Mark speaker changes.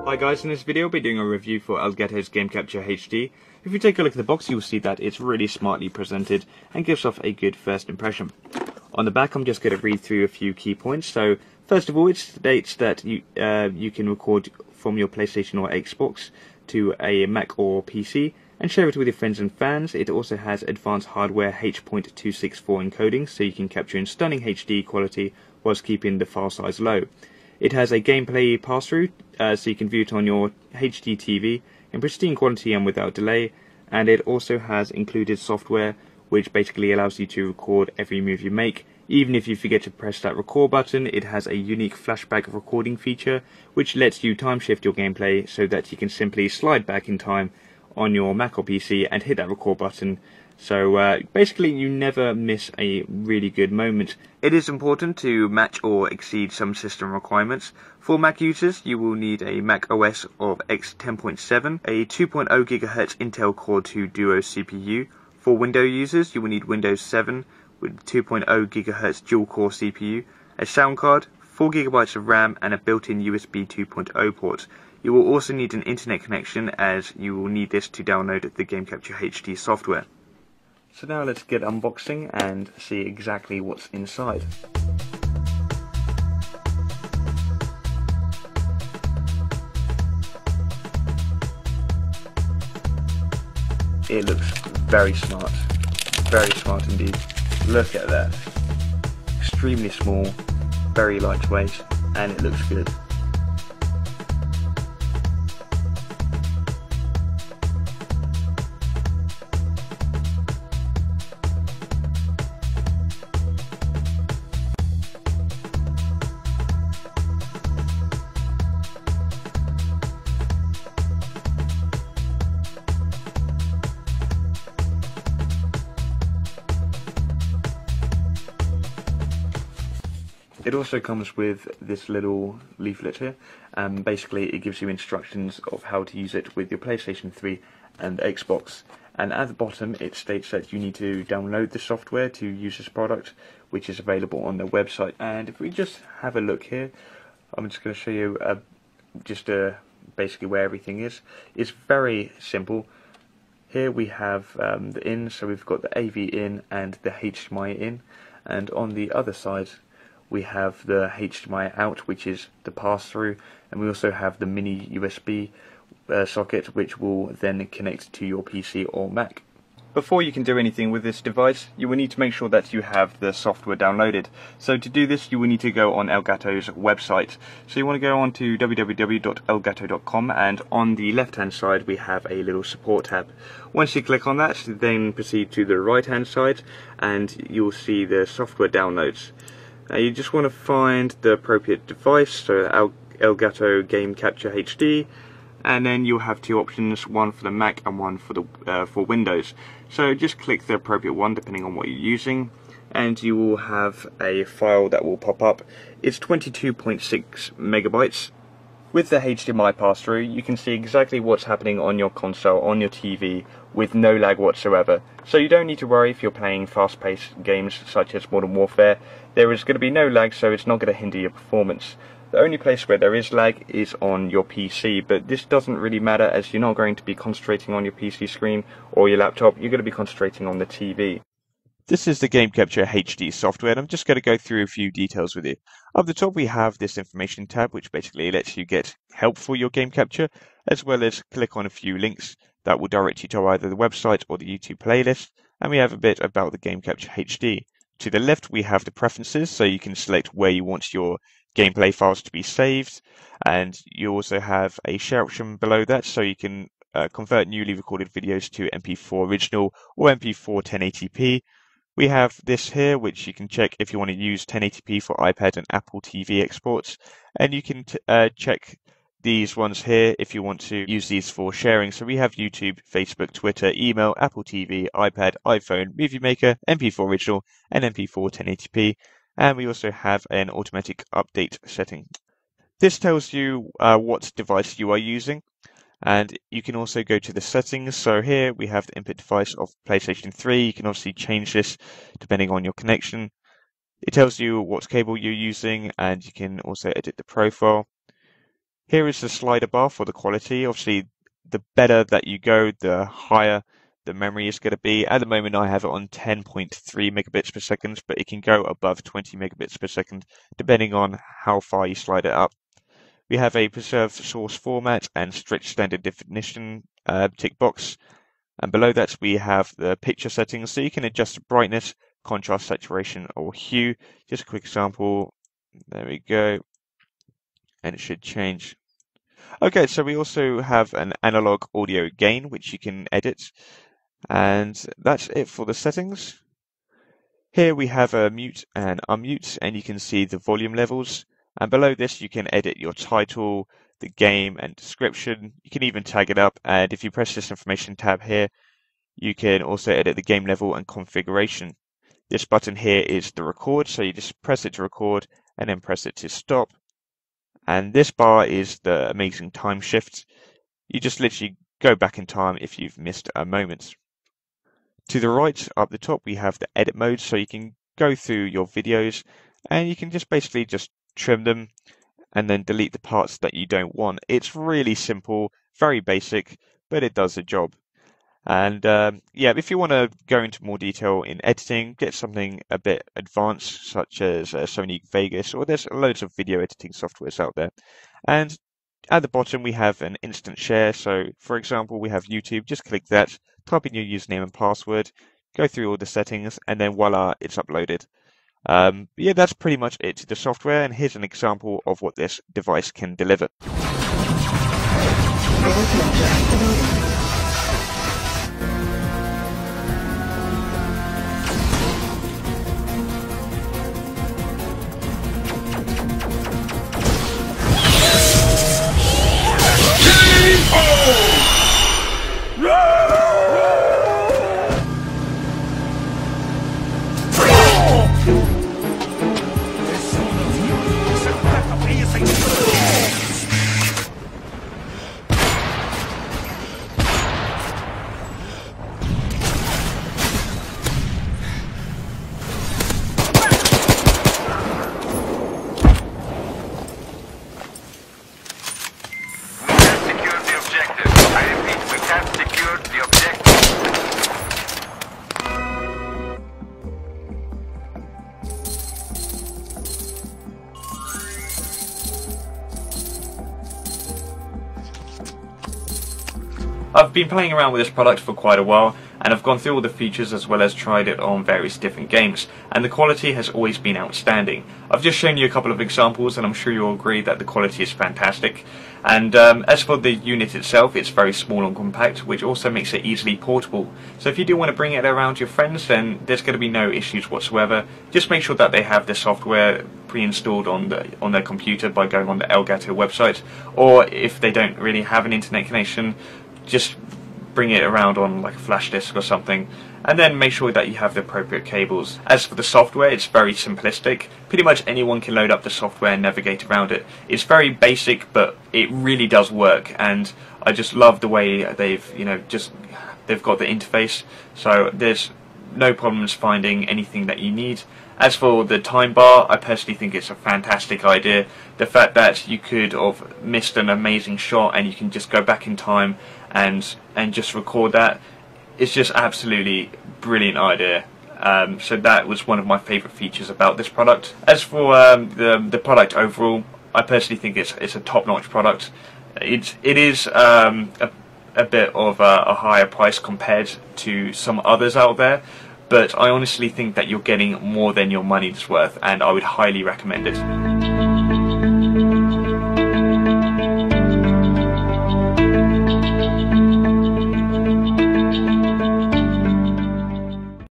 Speaker 1: Hi guys, in this video I'll be doing a review for Elgato's Game Capture HD. If you take a look at the box, you'll see that it's really smartly presented and gives off a good first impression. On the back, I'm just going to read through a few key points. So first of all, it states that you can record from your PlayStation or Xbox to a Mac or PC and share it with your friends and fans. It also has advanced hardware H.264 encoding, so you can capture in stunning HD quality whilst keeping the file size low. It has a gameplay pass-through, so you can view it on your HD TV in pristine quality and without delay, and it also has included software which basically allows you to record every move you make. Even if you forget to press that record button, it has a unique flashback recording feature which lets you time shift your gameplay so that you can simply slide back in time on your Mac or PC and hit that record button. So basically you never miss a really good moment. It is important to match or exceed some system requirements. For Mac users, you will need a Mac OS of X10.7, a 2.0 GHz Intel Core 2 Duo CPU. For Windows users, you will need Windows 7 with 2.0 GHz dual core CPU, a sound card, 4 GB of RAM and a built-in USB 2.0 port. You will also need an internet connection, as you will need this to download the Game Capture HD software. So now let's get unboxing and see exactly what's inside. It looks very smart indeed. Look at that. Extremely small, very lightweight, and it looks good. It also comes with this little leaflet here. Basically it gives you instructions of how to use it with your PlayStation 3 and Xbox. And at the bottom it states that you need to download the software to use this product, which is available on their website. And if we just have a look here, I'm just going to show you basically where everything is. It's very simple. Here we have the in, so we've got the AV in and the HDMI in, and on the other side we have the HDMI out, which is the pass-through, and we also have the mini USB socket, which will then connect to your PC or Mac. Before you can do anything with this device, you will need to make sure that you have the software downloaded. So to do this, you will need to go on Elgato's website. So you want to go on to www.elgato.com, and on the left-hand side we have a little support tab. Once you click on that, then proceed to the right-hand side, and you'll see the software downloads. You just want to find the appropriate device, so Elgato Game Capture HD, and then you'll have two options, one for the Mac and one for Windows. So just click the appropriate one depending on what you're using, and you will have a file that will pop up. It's 22.6 megabytes. With the HDMI pass-through, you can see exactly what's happening on your console, on your TV, with no lag whatsoever. So you don't need to worry if you're playing fast-paced games such as Modern Warfare. There is going to be no lag, so it's not going to hinder your performance. The only place where there is lag is on your PC, but this doesn't really matter, as you're not going to be concentrating on your PC screen or your laptop. You're going to be concentrating on the TV. This is the Game Capture HD software, and I'm just going to go through a few details with you. Up the top we have this information tab, which basically lets you get help for your game capture, as well as click on a few links that will direct you to either the website or the YouTube playlist. And we have a bit about the Game Capture HD. To the left we have the preferences, so you can select where you want your gameplay files to be saved, and you also have a share option below that, so you can convert newly recorded videos to MP4 original or MP4 1080p. We have this here, which you can check if you want to use 1080p for iPad and Apple TV exports, and you can check these ones here if you want to use these for sharing. So we have YouTube, Facebook, Twitter, email, Apple TV, iPad, iPhone, Movie Maker, MP4 original, and MP4 1080p, and we also have an automatic update setting. This tells you what device you are using. And you can also go to the settings. So here we have the input device of PlayStation 3. You can obviously change this depending on your connection. It tells you what cable you're using, and you can also edit the profile.
Speaker 2: Here is the slider bar for the quality. Obviously, the better that you go, the higher the memory is going to be. At the moment, I have it on 10.3 megabits per second, but it can go above 20 megabits per second, depending on how far you slide it up. We have a preserve source format and strict standard definition tick box. And below that, we have the picture settings, so you can adjust the brightness, contrast, saturation, or hue. Just a quick example. There we go. And it should change. Okay, so we also have an analog audio gain, which you can edit. And that's it for the settings. Here we have a mute and unmute, and you can see the volume levels. And below this, you can edit your title, the game, and description. You can even tag it up. And if you press this information tab here, you can also edit the game level and configuration. This button here is the record, so you just press it to record and then press it to stop. And this bar is the amazing time shift. You just literally go back in time if you've missed a moment. To the right, up the top, we have the edit mode, so you can go through your videos and you can just basically just trim them and then delete the parts that you don't want. It's really simple, very basic, but it does the job. And yeah, if you want to go into more detail in editing, get something a bit advanced, such as Sony Vegas, or there's loads of video editing softwares out there. And at the bottom, we have an instant share. So, for example, we have YouTube. Just click that, type in your username and password, go through all the settings, and then voila, it's uploaded. Yeah, that's pretty much it to the software. And here's an example of what this device can deliver.
Speaker 1: I've been playing around with this product for quite a while, and I've gone through all the features as well as tried it on various different games, and the quality has always been outstanding. I've just shown you a couple of examples, and I'm sure you'll agree that the quality is fantastic. And as for the unit itself, it's very small and compact, which also makes it easily portable. So if you do want to bring it around your friends, then there's going to be no issues whatsoever. Just make sure that they have the software pre-installed on their computer by going on the Elgato website, or if they don't really have an internet connection, just bring it around on like a flash disk or something, and then make sure that you have the appropriate cables. As for the software, it's very simplistic. Pretty much anyone can load up the software and navigate around it. It's very basic, but it really does work, and I just love the way they've got the interface, so there's no problems finding anything that you need. As for the time bar, I personally think it's a fantastic idea. The fact that you could have missed an amazing shot and you can just go back in time and just record that, it's just absolutely brilliant idea. So that was one of my favourite features about this product. As for the product overall, I personally think it's a top-notch product. It is a bit of a higher price compared to some others out there, but I honestly think that you're getting more than your money's worth, and I would highly recommend it.